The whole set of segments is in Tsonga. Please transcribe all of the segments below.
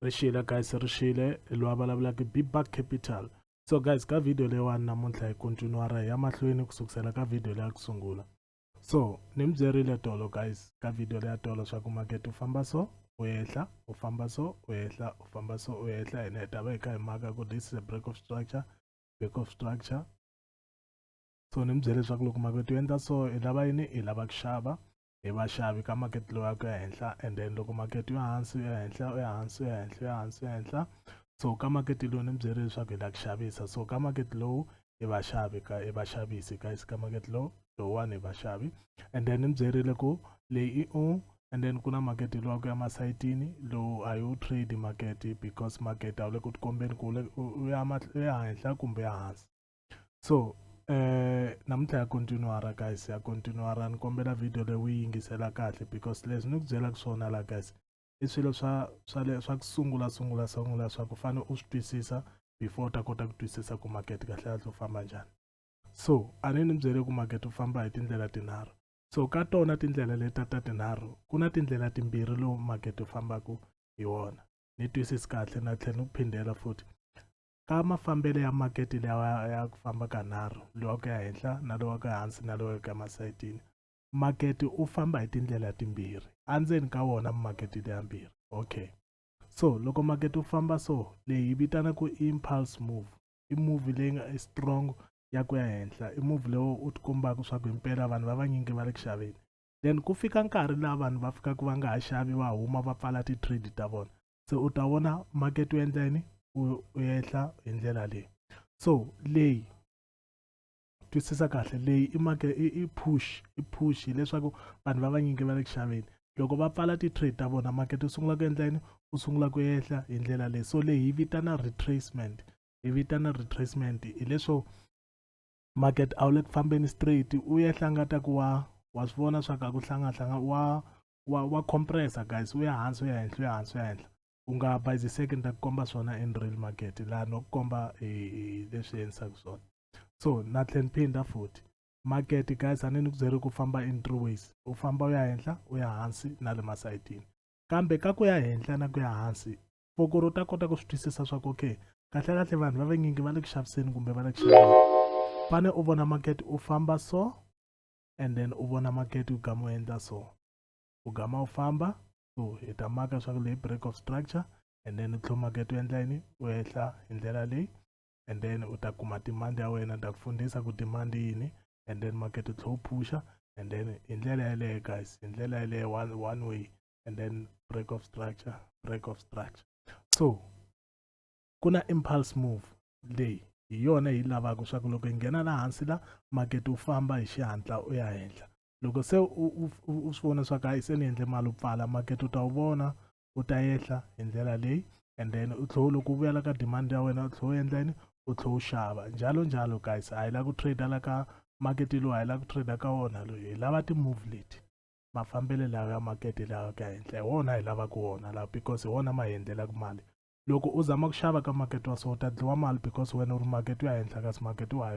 Rishile guys, rishile lwabalavula ki big back capital. So guys, ka video leyiwani namuntlha hi kontinuara ya mahlweni kusukisela ka video leya kusungula. So ni mi byerile tolo guys ka video leya tolo swa ku market u famba so u yehla u famba so u yehla u famba so u yehla ene hi ta va hi kha hi maka ku this is a break of structure. So ni mi byele leswaku loko market u endla so i lava yini i lava ku xava hi vaxavi ka market lowu ya ku ya henhla, and then loko market u ya hansi u ya henhla u ya hansi u ya henhla u ya hansi u ya henhla. So ka market lowu ni mi byele leswaku hi la ku xavisa, so ka market lowu i vaxavi i vaxavisi guys, ka market lowuwani i vaxavi. And then ni mi byerile ku leyi i u, and then ku na market lowu ku ya masayitini lowu a hi wu trade market because market a wu le ku tikombeni ku u ya henhla kumbe ya hansi. So namuntlha ya kontinuara guys, ya kontinuara ni kombela video leyi u yi yingisela kahle because leswi ni ku byelaka swona la guys i swilo swa ku sungula swa ku fane u swi twisisa before u ta kota ku twisisa ku market kahle kahle u famba njhani. So a ni ni byele ku market u famba hi tindlela tinharhu. So ka tona tindlela leti ta tinharhu ku na tindlela timbirhi lowu market u fambaka hi wona. Ni twisisi kahle na tlhela ni ku phindela futhi ka mafambelo ya market lawa ya ku famba kanharhu, lowa ku ya henhla na lowa ku ya hansi na lowa ku ya masayitini, market u famba hi tindlela timbirhi endzeni ka wona market leyambirhi. Okay, so loko market u famba so leyi hi vitana ku impulse move, i move leyi nga strong ya ku ya henhla, i move leyi u tikombaka swa ku himpela vanhu va vanyingi va le ku xaveni, then ku fika nkarhi laha vanhu va fikaka va nga ha xavi va huma va pfala ti-trade ta vona, se u ta vona market u endla yini u yehla hi ndlela leyi. So leyi twisisa kahle, leyi i market i push hileswaku vanhu va vanyingi va le ku xaveni, loko va pfala ti-trade ta vona market u sungula ku endla yini u sungula ku yehla hi ndlela leyi. So leyi hi vitana retracement, hi vitana retracement hileswo market a wu le ku fambeni straight u yehla ngata ku wa swi vona swa ku a ku hlangahlanga wa compressa guys, u ya hansi u ya henhla u ya hansi u ya henhla, u nga bayiziseki ni ta ku komba swona in real market laha no ku komba hi leswi endlisaka swona. So na tlhela ni phinda futhi market guys a ni ku byeri ku famba in three ways, u famba u ya henhla u ya hansi na le masayitini, kambe ka ku ya henhla na ku ya hansi foko ro ta kota ku swi twisisa swa ku okay kahle kahle vanhu va vanyingi va le ku xaviseni kumbe va le ku xaveni, fane u vona market u famba so and then u vona market u gama u endla so, u gama u famba. So hi ta maka swa ku leyi break of structure, and then u tlhela market u endla yini u hehla hi ndlela leyi, and then u ta kuma demand ya wena, ta ku fundisa ku demand yini, and then market u tlhela u pusha, and then hi ndlela yaleyo guys, hi ndlela yaleyo one way, and then break of structure. So ku na impulse move leyi hi yona hi lavaka swa ku loko hi nghena laha hansi la market u famba hi xihatla u ya henhla, loko se u swi vona swa ku hayi se ni endle mali u pfala market u ta wu vona u ta yehla hi ndlela leyi, and then u tlhela loko u vuyela ka demand ya wena u tlhela u endla yini u tlhela u xava njalo guys. A hi lava ku trade la ka market lowu, a hi lava ku trade ka wona loyi, hi lava ti-move leti mafambelo lawa ya market lawa ka henhla hi wona hi lavaka wona laha because hi wona ma hi endlelaka mali. Loko u zama ku xava ka market wa so u ta dliwa mali because wena u ri market u ya henhla kasi market wa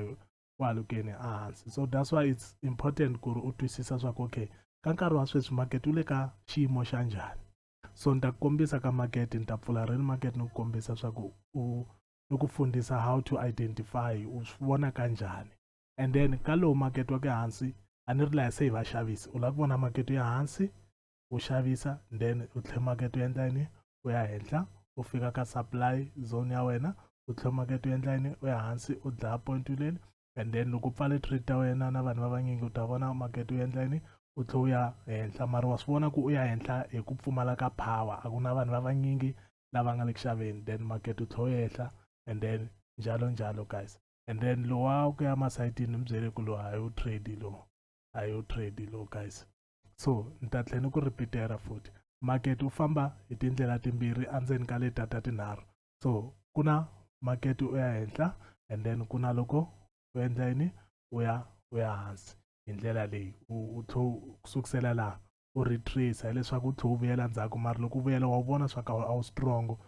halukeni ehansi. So that's why it's important ku ri u twisisa swa ku okay ka nkarhi wa sweswi market wu le ka xiyimo xa njhani. So ni ta ku kombisa ka market, ni ta pfula real market ni ku kombisa swa ku ni ku fundisa how to identify u swi vona ka njhani, and then ka lowu market wa ke hansi a ni ri laha se hi vaxavisi, u lava ku vona market ya hansi u xavisa, then u tlhela market u endla yini u ya henhla u fika ka supply zone ya wena, u tlhela market u endla yini u ya hansi u dlaya point leni, and then loko u pfale trade ta wena na vanhu va vanyingi u ta vona market u endla yini u tlhela u ya henhla, mara wa swi vona ku u ya henhla hi ku pfumala ka power, a ku na vanhu va vanyingi lava nga le ku xaveni, then market u tlhela u yehla, and then njalo guys. And then lowa ku ya masayitini ni mi byele ku lowu a hi wu trade lowu guys. So ni ta tlhela ni ku repeat-era futhi market u famba hi tindlela timbirhi endzeni ka leti ta tinharhu. So ku na market u ya henhla, and then ku na loko u endla yini u ya hansi hi ndlela leyi, u tlhela kusukisela laha u retrace hileswaku u tlhela u vuyela ndzhaku, mara loko u vuyela wa vona swa ku a wu strong,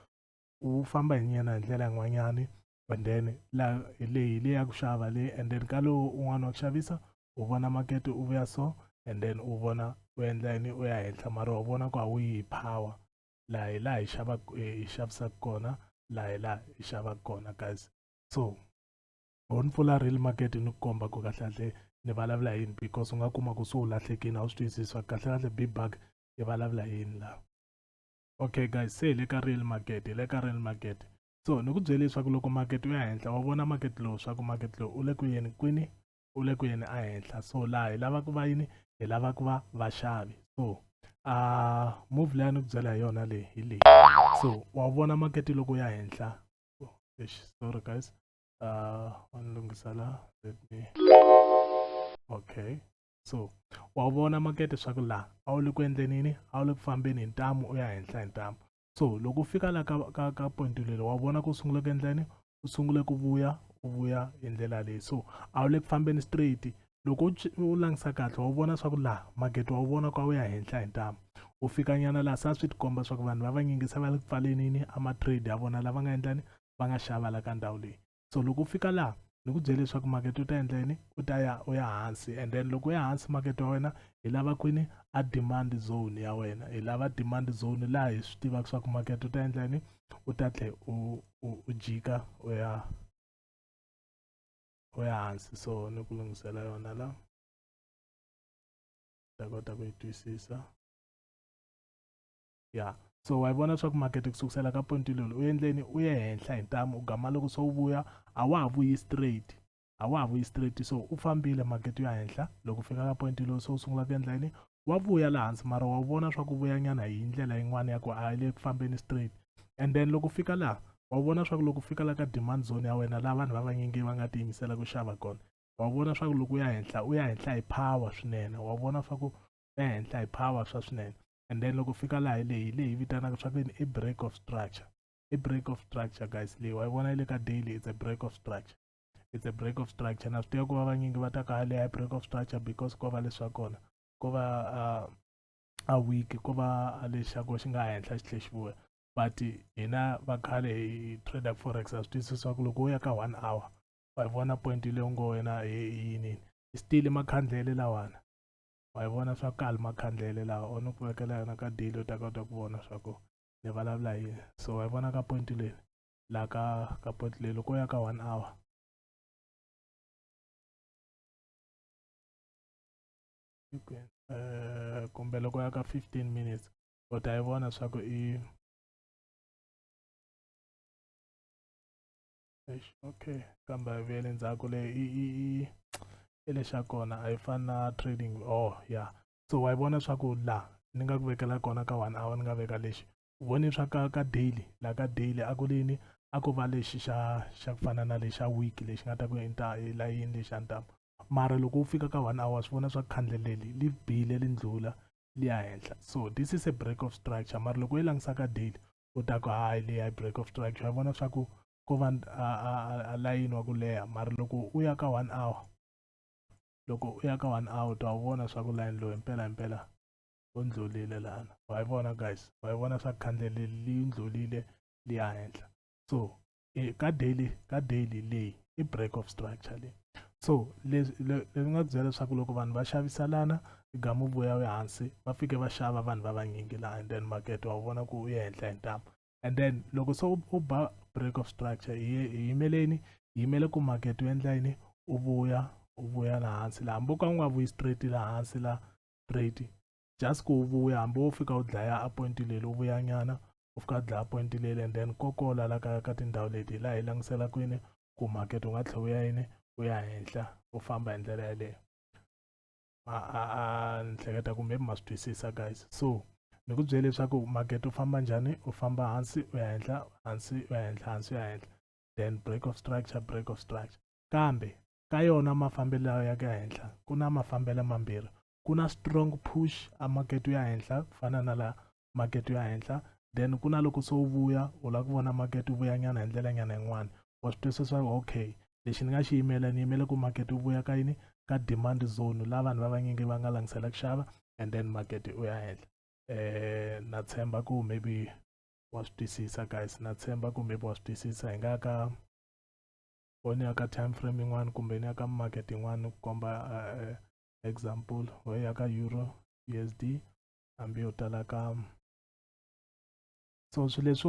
u famba hi nyana hi ndlela yin'wanyani, and then laha hi leyi ya ku xava leyi, and then ka lowu un'wana wa ku xavisa u vona market u vuya so, and then u vona u endla yini u ya henhla, mara u vona ku a wu yi hi power, laha hi xavisaka kona, laha hi xavaka kona guys. So on pfula real market ni ku komba ku kahle ni vulavula yini, because u nga kuma ku se u lahlekile a wu swi twisisi kahle big bag hi vulavula yini laha. Okay guys, se hi le ka real market, so ni ku byela leswaku loko market wu ya henhla wa vona market lowu swa ku market lowu u le ku yeni kwini, u le ku yeni a henhla. So laha hi lava ku va yini, hi lava ku va vaxavi. So move leyi ni ku byela hi yona leyi hi leyi. So wa vona market loko ya henhla, sorry guys, ni lunghisa la, let me, okay. So wa vona market swa ku laha a wu le ku endleni yini, a wu le ku fambeni hi ntamu u ya henhla hi ntamu. So loko u fika la ka point leli wa vona ku sungula ku endleni, u sungule ku vuya hi ndlela leyi. So a wu le ku fambeni straight. Loko u langisa kahle wa vona swa ku laha market wa vona ku wu ya henhla hi ntamu. U fika nyana laha sa swi tikomba swa ku vanhu va vanyingi se va le ku pfaleni yini ama-trade ya vona lava nga endlani, va nga xava la ka ndhawu leyi. So loko u fika laha ni ku byela leswaku market u ta endleni, u ya hansi, and then loko u ya hansi market wa wena hi lava kwini, a demand zone ya wena. Hi lava demand zone laha hi swi tivaka swa ku market u ta endleni, u ta tlhe u jika u ya hansi. So ni ku lunghisela yona la ta kota ku yi twisisa. Ya, so wa vona swa ku market kusukisela ka point lelo u endleni, u ye henhla hi ntamu, u gama loko se u vuya a wa ha vuyi straight, so u fambile market ya henhla. Loko u fika ka point lowu se u sungula ku endla yini, wa vuya laha hansi, mara wa vona swa ku vuya nyana hi ndlela yin'wana ya ku a le ku fambeni straight. And then loko u fika laha wa vona swa ku loko u fika la ka demand zone ya wena laha vanhu va vanyingi va nga tiyimisela ku xava kona, wa vona swa ku loko u ya henhla hi power swinene, wa vona swa ku u ya henhla hi power swa swinene. And then loko fika laha hi leyi vitanaka swa ku i break of structure. I break of structure guys, leyi wa yi vona yi le ka daily, it's a break of structure. It's a break of structure. Na swi tiva ku va vanyingi va ta ka leyi break of structure because ko va leswa kona, ko va a week, ko va lexi xa ko xi nga henhla xi tlhe xi vuya. But hina va khale hi trader forex a swi twisisa ku loko u ya ka 1 hour wa yi vona point leyi u ngo wena hi yinini, still makhandlele lawana wa yi vona swa ku kali makhandlele lawa, u ni ku vekela yona ka daily u ta kota ku vona swa ku ni vulavula yini. So wa yi vona ka point leyi laha ka point leyi loko u ya ka 1 hour, kumbe loko u ya ka 15 minutes u ta yi vona swa ku okay, kambe hi vuyele ndzhaku leyi i lexa kona a yi fani na trading. Yeah, so wa yi vona swa ku laha ni nga ku vekela kona ka 1 hour ni nga veka lexi, u voni swa ka daily, laha ka daily a ku lini, a ku va lexi xa ku fana na lexa week lexi nga ta ku hi layini lexi xa ntamu. Mara loko u fika ka 1 hour swi vona swa ku khandleleli li bihile li ndlhula li ya henhla. So this is a break of structure, mara loko u yi langisa ka daily u ta ku hayi leyi a break of structure, wa vona swa ku ko va a layini wa ku leha. Mara loko u ya ka 1 hour, loko u ya ka 1 hour ta wu vona swa ku layini lowu himpela u ndlhulile lana. Wa yi vona guys, wa yi vona swa ku khandleleli li ndlhulile li ya henhla. So ka daily leyi i break of structure leyi. So leswi nga ku byela leswaku loko vanhu va xavisalana gama u vuya u hansi, va fike va xava vanhu va vanyingi laha, and then market wa vona ku u ye henhla hi ntamu. And then loko se u ba break of structure hi yimeleni, hi yimele ku market wu endla yini, u vuya laha hansi laha, hambi u ka u nga vuyi straight laha hansi la straight, just ku u vuya hambi wo fika u dlaya a point leyi u vuya nyana u fika u dlaya point leyi. And then kokola la ka tindhawu leti laha hi langutisela kwini ku market u nga tlhela u ya yini, u ya henhla, u famba hi ndlela yaleyo. Ni hleketa ku maybe ma swi twisisa guys. So ni ku byela leswaku market u famba njhani, u famba hansi u ya henhla, hansi u ya henhla, hansi u ya henhla, then break of structure. Kambe ka yona mafambelo ya ku ya henhla ku na mafambelo mambirhi. Ku na strong push a market u ya henhla ku fana na la market u ya henhla, then ku na loko se u vuya u lava ku vona market u vuya nyana hi ndlela nyana yin'wana, wa swi twisisa okay lexi ni nga xi yimela ni yimele ku market u vuya ka yini, ka demand zone laha vanhu va vanyingi va nga langutisela ku xava, and then market u ya henhla. Na tshemba ku maybe wa swi twisisa guys, na tshemba ku maybe wa swi twisisa. Hi nga ya ka ni ya ka time frame yin'wana kumbe ni ya ka market yin'wana ku komba example, ho ya ka euro USD hambi yo tala ka so swilo leswi